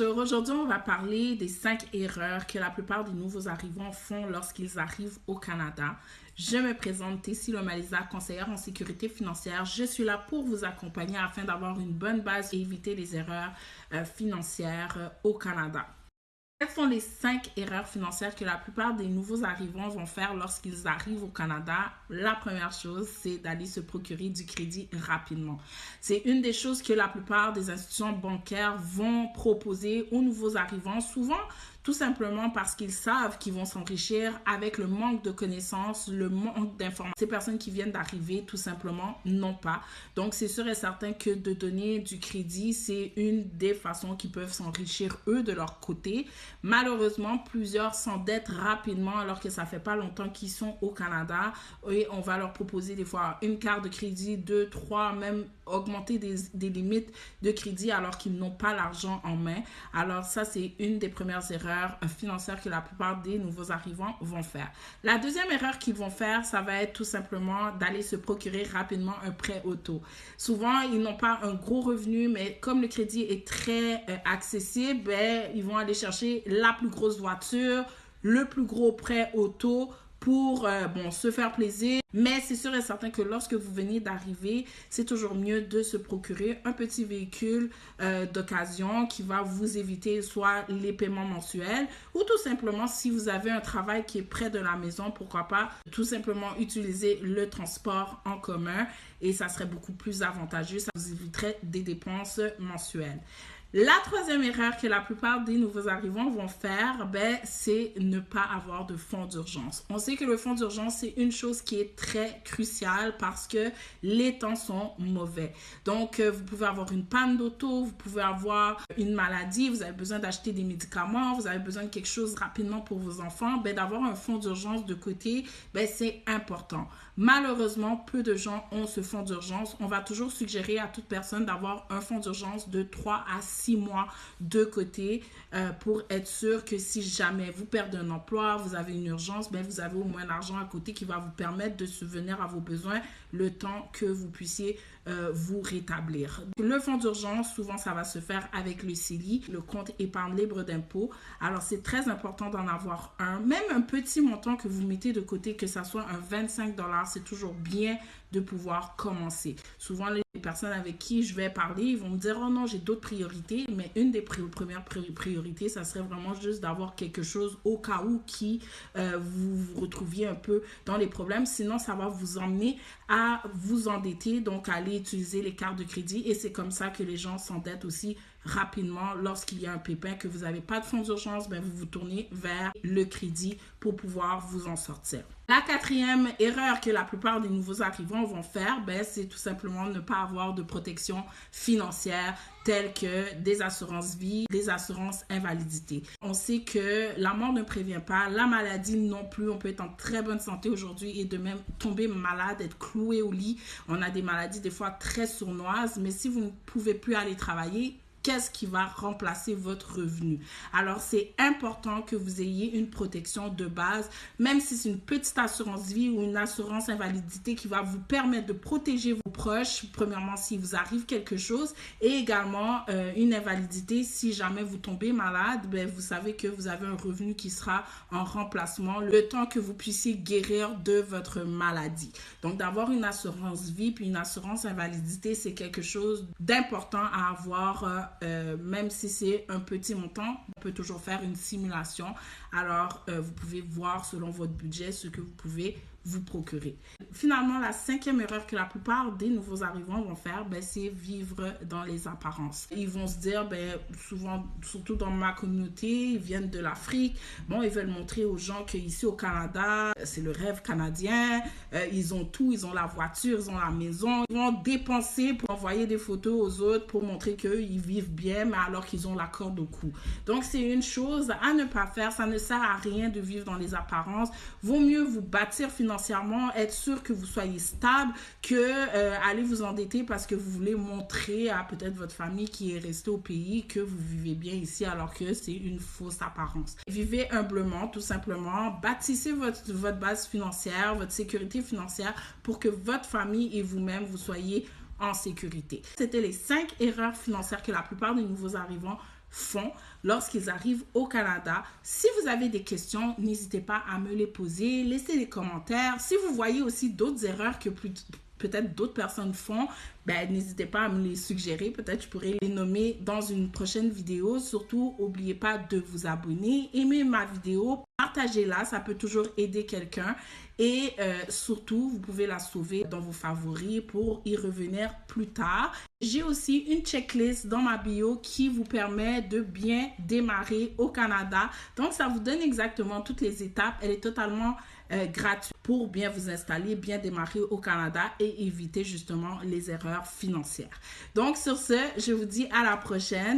Aujourd'hui, on va parler des 5 erreurs que la plupart des nouveaux arrivants font lorsqu'ils arrivent au Canada. Je me présente, Tessie Lomalisa, conseillère en sécurité financière. Je suis là pour vous accompagner afin d'avoir une bonne base et éviter les erreurs financières au Canada. Quelles sont les 5 erreurs financières que la plupart des nouveaux arrivants vont faire lorsqu'ils arrivent au Canada? La première chose, c'est d'aller se procurer du crédit rapidement. C'est une des choses que la plupart des institutions bancaires vont proposer aux nouveaux arrivants, souvent tout simplement parce qu'ils savent qu'ils vont s'enrichir avec le manque de connaissances, le manque d'informations. Ces personnes qui viennent d'arriver, tout simplement, n'ont pas. Donc, c'est sûr et certain que de donner du crédit, c'est une des façons qu'ils peuvent s'enrichir, eux, de leur côté. Malheureusement, plusieurs s'endettent rapidement alors que ça fait pas longtemps qu'ils sont au Canada et on va leur proposer des fois une carte de crédit, 2, 3, même augmenter des limites de crédit alors qu'ils n'ont pas l'argent en main. Alors ça, c'est une des premières erreurs financières que la plupart des nouveaux arrivants vont faire. La deuxième erreur qu'ils vont faire, ça va être tout simplement d'aller se procurer rapidement un prêt auto. Souvent, ils n'ont pas un gros revenu, mais comme le crédit est très accessible, ben, ils vont aller chercher la plus grosse voiture, le plus gros prêt auto pour se faire plaisir. Mais c'est sûr et certain que lorsque vous venez d'arriver, c'est toujours mieux de se procurer un petit véhicule d'occasion qui va vous éviter soit les paiements mensuels ou tout simplement si vous avez un travail qui est près de la maison, pourquoi pas tout simplement utiliser le transport en commun et ça serait beaucoup plus avantageux, ça vous éviterait des dépenses mensuelles. La troisième erreur que la plupart des nouveaux arrivants vont faire, c'est ne pas avoir de fonds d'urgence. On sait que le fonds d'urgence, c'est une chose qui est très cruciale parce que les temps sont mauvais. Donc, vous pouvez avoir une panne d'auto, vous pouvez avoir une maladie, vous avez besoin d'acheter des médicaments, vous avez besoin de quelque chose rapidement pour vos enfants. D'avoir un fonds d'urgence de côté, c'est important. Malheureusement, peu de gens ont ce fonds d'urgence. On va toujours suggérer à toute personne d'avoir un fonds d'urgence de 3 à 6 mois de côté pour être sûr que si jamais vous perdez un emploi, vous avez une urgence, vous avez au moins l'argent à côté qui va vous permettre de subvenir à vos besoins le temps que vous puissiez vous rétablir. Le fonds d'urgence, souvent, ça va se faire avec le CELI, le compte épargne libre d'impôt. Alors, c'est très important d'en avoir un. Même un petit montant que vous mettez de côté, que ça soit un 25 $, c'est toujours bien de pouvoir commencer. Souvent, les personnes avec qui je vais parler, ils vont me dire « Oh non, j'ai d'autres priorités », mais une des premières priorités, ça serait vraiment juste d'avoir quelque chose au cas où vous vous retrouviez un peu dans les problèmes. Sinon, ça va vous emmener à vous endetter, donc aller utiliser les cartes de crédit et c'est comme ça que les gens s'endettent aussi rapidement lorsqu'il y a un pépin, que vous n'avez pas de fonds d'urgence, vous vous tournez vers le crédit pour pouvoir vous en sortir. La quatrième erreur que la plupart des nouveaux arrivants vont faire, c'est tout simplement ne pas avoir de protection financière telles que des assurances vie, des assurances invalidité. On sait que la mort ne prévient pas, la maladie non plus. On peut être en très bonne santé aujourd'hui et de même tomber malade, être cloué au lit. On a des maladies des fois très sournoises, mais si vous ne pouvez plus aller travailler, qu'est-ce qui va remplacer votre revenu? Alors, c'est important que vous ayez une protection de base, même si c'est une petite assurance vie ou une assurance invalidité qui va vous permettre de protéger vos proches, premièrement, s'il vous arrive quelque chose, et également une invalidité, si jamais vous tombez malade, vous savez que vous avez un revenu qui sera en remplacement le temps que vous puissiez guérir de votre maladie. Donc, d'avoir une assurance vie puis une assurance invalidité, c'est quelque chose d'important à avoir. Même si c'est un petit montant, on peut toujours faire une simulation. Alors, vous pouvez voir selon votre budget ce que vous pouvez vous procurer. Finalement, la cinquième erreur que la plupart des nouveaux arrivants vont faire, c'est vivre dans les apparences. Ils vont se dire, souvent, surtout dans ma communauté, ils viennent de l'Afrique. Bon, ils veulent montrer aux gens qu'ici au Canada, c'est le rêve canadien. Ils ont tout, ils ont la voiture, ils ont la maison. Ils vont dépenser pour envoyer des photos aux autres pour montrer qu'ils vivent bien, mais alors qu'ils ont la corde au cou. Donc, c'est une chose à ne pas faire. Ça ne sert à rien de vivre dans les apparences. Vaut mieux vous bâtir financièrement, être sûr que vous soyez stable, que aller vous endetter parce que vous voulez montrer à peut-être votre famille qui est restée au pays que vous vivez bien ici alors que c'est une fausse apparence. Vivez humblement, tout simplement. Bâtissez votre base financière, votre sécurité financière pour que votre famille et vous-même, vous soyez en sécurité. C'était les 5 erreurs financières que la plupart des nouveaux arrivants font lorsqu'ils arrivent au Canada. Si vous avez des questions, n'hésitez pas à me les poser, laissez des commentaires. Si vous voyez aussi d'autres erreurs que peut-être d'autres personnes font, ben, n'hésitez pas à me les suggérer. Peut-être je pourrais les nommer dans une prochaine vidéo. Surtout, n'oubliez pas de vous abonner, aimez ma vidéo, partagez-la, ça peut toujours aider quelqu'un. Et surtout, vous pouvez la sauver dans vos favoris pour y revenir plus tard. J'ai aussi une checklist dans ma bio qui vous permet de bien démarrer au Canada. Donc, ça vous donne exactement toutes les étapes. Elle est totalement gratuite pour bien vous installer, bien démarrer au Canada et éviter justement les erreurs financières. Donc, sur ce, je vous dis à la prochaine.